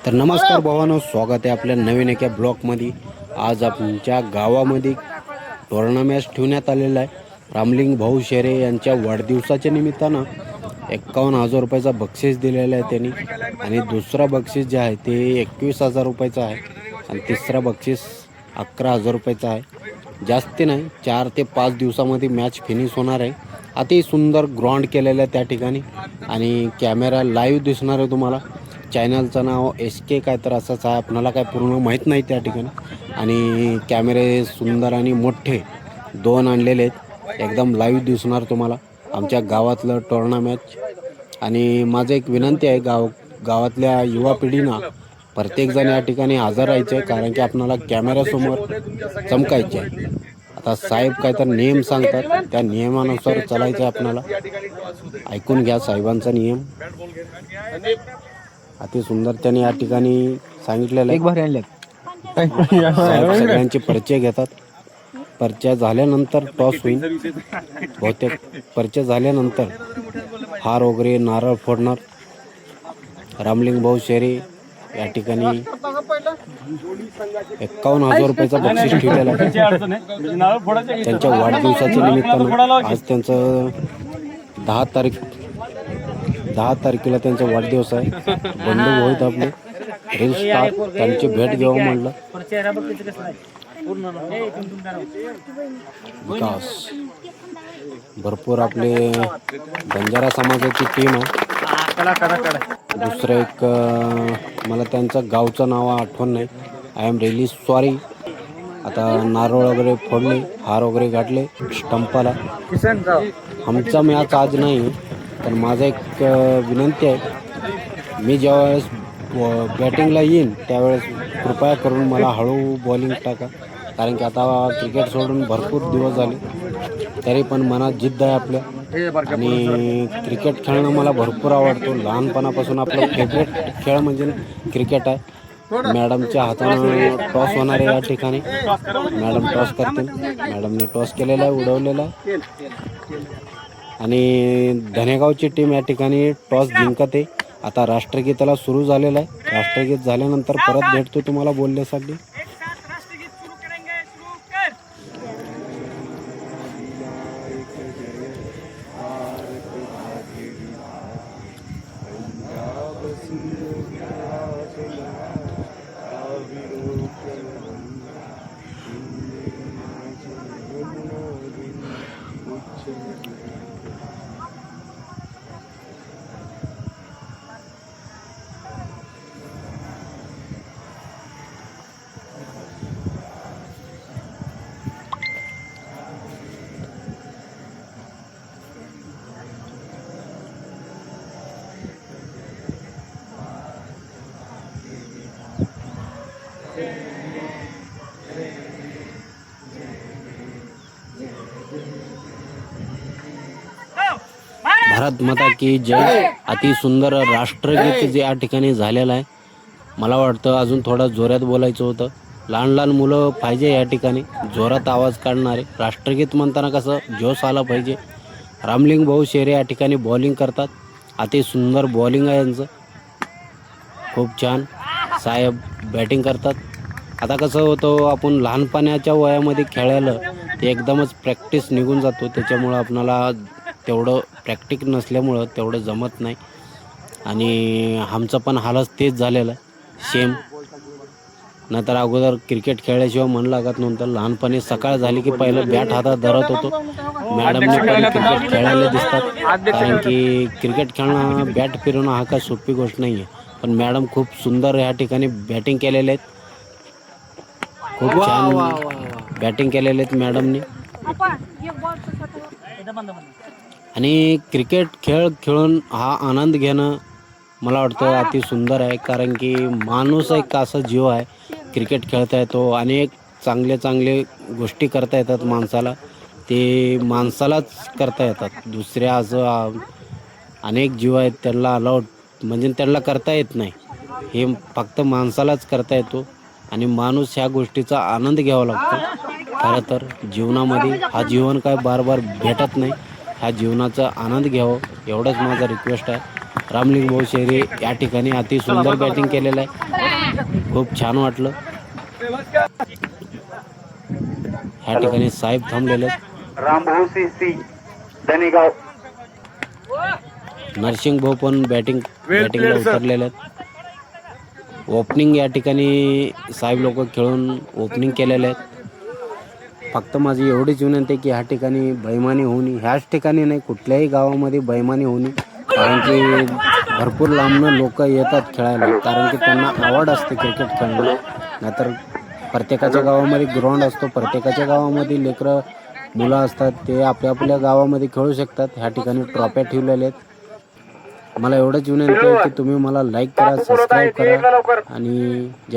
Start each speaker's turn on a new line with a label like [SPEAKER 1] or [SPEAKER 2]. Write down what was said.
[SPEAKER 1] तर नमस्कार भावांनो, स्वागत आहे आपल्या नवीन एका ब्लॉगमध्ये. आज आमच्या गावामध्ये टुर्नामेंट ठेवण्यात आलेला आहे. रामलिंग भाऊ शेरे यांच्या वाढदिवसाच्या निमित्तानं 51,000 रुपयाचा बक्षीस दिलेला आहे त्यांनी. आणि दुसरा बक्षीस जे आहे ते 21,000 रुपयाचं आहे आणि तिसरा बक्षीस 11,000 रुपयाचं आहे. जास्ती नाही, 4 ते 5 दिवसामध्ये मॅच फिनिश होणार आहे. अति सुंदर ग्राउंड केलेलं आहे त्या ठिकाणी आणि कॅमेरा लाईव्ह दिसणार आहे तुम्हाला. चॅनलचं नाव SK काय तर असंच आहे, आपणाला काय पूर्ण माहीत नाही त्या ठिकाणी. आणि कॅमेरे सुंदर आणि मोठे 2 आणलेले आहेत, एकदम लाईव्ह दिसणार तुम्हाला आमच्या गावातलं टुर्नामेंट. आणि माझं एक विनंती आहे गावातल्या युवा पिढींना, प्रत्येकजण या ठिकाणी हजर राहायचं आहे, कारण की आपणाला कॅमेऱ्यासमोर चमकायचे आहे. आता साहेब काय तर नियम सांगतात, त्या नियमानुसार चालायचं आहे आपणाला. ऐकून घ्या साहेबांचा नियम. अति सुंदर त्यांनी या ठिकाणी सांगितलेलं आहे. साहेब सगळ्यांचे परिचय घेतात. परिचय झाल्यानंतर टॉस होईल. बहुतेक परिचय झाल्यानंतर हार वगैरे नारळ फोडणार. रामलिंग भाऊ शेरे या ठिकाणी 51,000 रुपयाचा बक्षीस ठेवलेला आहे त्यांच्या वाढदिवसाच्या निमित्तानं. आज त्यांचं 10 तारखेला त्यांचा वाढदिवस आहे. बंधू होत आपले रील स्टार, त्यांची भेट घ्यावं म्हणलं. विकास भरपूर आपले बंजारा समाजाची टीम आहे. दुसरं एक मला त्यांचं गावचं नाव आठवण नाही. I am really sorry. आता नारळ वगैरे फोडले, हार वगैरे गाठले स्टंपाला. आमचा मॅच आज नाही, तर माझा एक विनंती आहे, मी ज्यावेळेस बॅटिंगला येईन त्यावेळेस कृपया करून मला हळू बॉलिंग टाका, कारण की आता क्रिकेट सोडून भरपूर दिवस झाले. तरी पण मनात जिद्द आहे आपल्या आणि क्रिकेट खेळणं मला भरपूर आवडतो. लहानपणापासून आपला फेवरेट खेळ म्हणजे क्रिकेट आहे. मॅडमच्या हातानं टॉस होणार आहे या ठिकाणी. मॅडम टॉस करतील. मॅडमने टॉस केलेला आहे, उडवलेला आहे. आणि धनेगावची टीम या ठिकाणी टॉस जिंकत आहे. आता राष्ट्रगीताला सुरू झालेलं आहे. राष्ट्रगीत झाल्यानंतर परत भेटतो तुम्हाला बोलण्यासाठी. भारत माता की जय. अति सुंदर राष्ट्रगीत जे या ठिकाणी झालेलं आहे. मला वाटतं अजून थोडं जोरात बोलायचं होतं. लहान लहान मुलं पाहिजे या ठिकाणी जोरात आवाज काढणारे. राष्ट्रगीत म्हणताना कसं जोश आला पाहिजे. रामलिंग भाऊ शेरे या ठिकाणी बॉलिंग करतात. अति सुंदर बॉलिंग आहे यांचं, खूप छान. साहेब बॅटिंग करतात. आता कसं होतं, आपण लहानपणाच्या वयामध्ये खेळायला ते एकदमच प्रॅक्टिस निघून जातो, त्याच्यामुळं आपणाला तेवढं प्रॅक्टिस नसल्यामुळं तेवढं जमत नाही. आणि आमचं पण हालच तेच झालेलं आहे, सेम. नंतर अगोदर क्रिकेट खेळल्याशिवाय मन लागत नव्हतं. लहानपणी सकाळ झाली की पहिलं बॅट हातात धरत होतो. मॅडमने पण क्रिकेट खेळायला दिसतात, कारण की क्रिकेट खेळणं, बॅट फिरवणं हा काय सोपी गोष्ट नाही आहे. पण मॅडम खूप सुंदर या ठिकाणी बॅटिंग केलेले आहेत. खूप छान बॅटिंग केलेले आहेत मॅडमने. आणि क्रिकेट खेळ खेळून हा आनंद घेणं मला वाटतं अति सुंदर आहे, कारण की माणूस एक असा जीव आहे. क्रिकेट खेळता येतो, अनेक चांगले गोष्टी करता येतात माणसाला, ते माणसालाच करता येतात. दुसऱ्या असं अनेक जीव आहेत त्यांना अलाउड म्हणजे त्यांना करता येत नाही, हे फक्त माणसालाच करता येतो. आणि माणूस ह्या गोष्टीचा आनंद घ्यावा लागतो. खरं तर जीवनामध्ये हा जीवन काय बार बार भेटत नाही. ह्या जीवनाचा आनंद घ्यावा एवढंच माझा रिक्वेस्ट आहे. रामलिंग भाऊ शेरे या ठिकाणी अति सुंदर बॅटिंग केलेलं आहे. खूप छान वाटलं. ह्या ठिकाणी साहेब थांबलेले आहेत.
[SPEAKER 2] रामभाऊ सी धनेगाव.
[SPEAKER 1] नरसिंग भाऊ पण बॅटिंगला उतरलेले आहेत. ओपनिंग या ठिकाणी साहेब लोक खेळून ओपनिंग केलेले आहेत. फक्त माझी एवढीच विनंती आहे की ह्या ठिकाणी बैमानी होऊ नये. ह्याच ठिकाणी नाही, कुठल्याही गावामध्ये बैमानी होऊ नये. कारण की भरपूर लांबनं लोक येतात खेळायला, कारण की त्यांना आवड असते क्रिकेट खेळणं. नाहीतर प्रत्येकाच्या गावामध्ये ग्राउंड असतो, प्रत्येकाच्या गावामध्ये लेकरं मुलं असतात, ते आपल्या आपल्या गावामध्ये खेळू शकतात. ह्या ठिकाणी ट्रॉफ्या ठेवलेल्या आहेत. मला एवढंच विनंती आहे की तुम्ही मला लाईक करा, सबस्क्राईब करा आणि